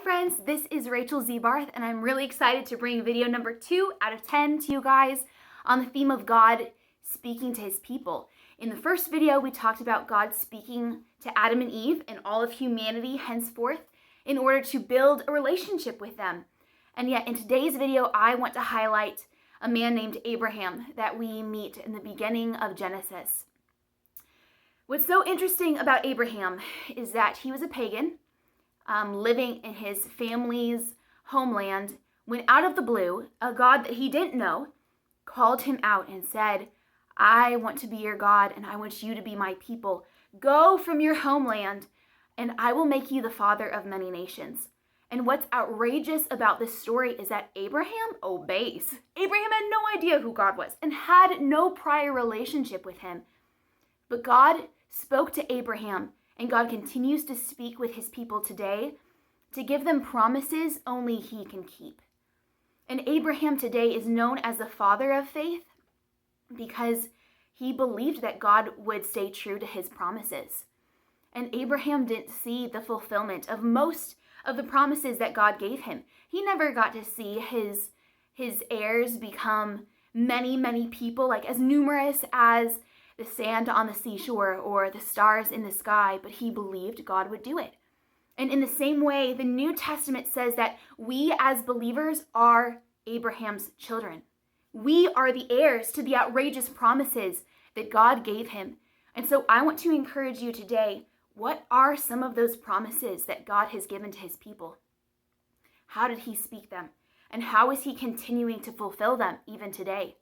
friends, this is Rachel Zebarth, and I'm really excited to bring video number 2 out of 10 to you guys on the theme of God speaking to his people. In the first video, we talked about God speaking to Adam and Eve and all of humanity henceforth in order to build a relationship with them. And yet in today's video, I want to highlight a man named Abraham that we meet in the beginning of Genesis. What's so interesting about Abraham is that he was a pagan, living in his family's homeland, when out of the blue, a God that he didn't know called him out and said, I want to be your God and I want you to be my people. Go from your homeland and I will make you the father of many nations. And what's outrageous about this story is that Abraham obeys. Abraham had no idea who God was and had no prior relationship with him. But God spoke to Abraham, and God continues to speak with his people today to give them promises only he can keep. And Abraham today is known as the father of faith because he believed that God would stay true to his promises. And Abraham didn't see the fulfillment of most of the promises that God gave him. He never got to see his heirs become many, many people, like as numerous as the sand on the seashore or the stars in the sky, but he believed God would do it. And in the same way, the New Testament says that we as believers are Abraham's children. We are the heirs to the outrageous promises that God gave him. And so I want to encourage you today, what are some of those promises that God has given to his people? How did he speak them? And how is he continuing to fulfill them even today?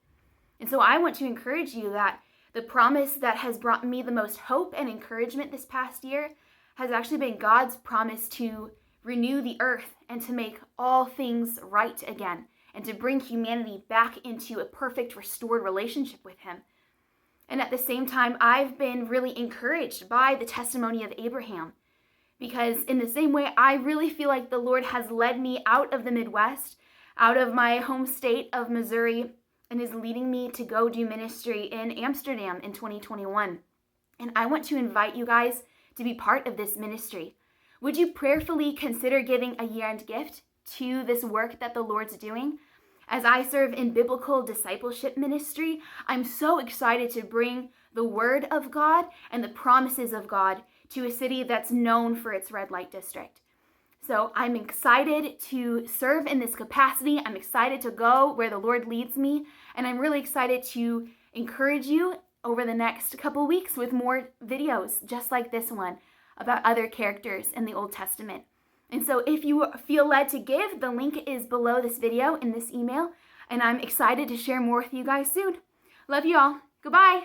And so I want to encourage you that the promise that has brought me the most hope and encouragement this past year has actually been God's promise to renew the earth and to make all things right again and to bring humanity back into a perfect restored relationship with him. And at the same time, I've been really encouraged by the testimony of Abraham because in the same way, I really feel like the Lord has led me out of the Midwest, out of my home state of Missouri, and is leading me to go do ministry in Amsterdam in 2021. And I want to invite you guys to be part of this ministry. Would you prayerfully consider giving a year-end gift to this work that the Lord's doing? As I serve in biblical discipleship ministry, I'm so excited to bring the word of God and the promises of God to a city that's known for its red light district. So I'm excited to serve in this capacity. I'm excited to go where the Lord leads me. And I'm really excited to encourage you over the next couple weeks with more videos just like this one about other characters in the Old Testament. And so if you feel led to give, the link is below this video in this email. And I'm excited to share more with you guys soon. Love you all. Goodbye.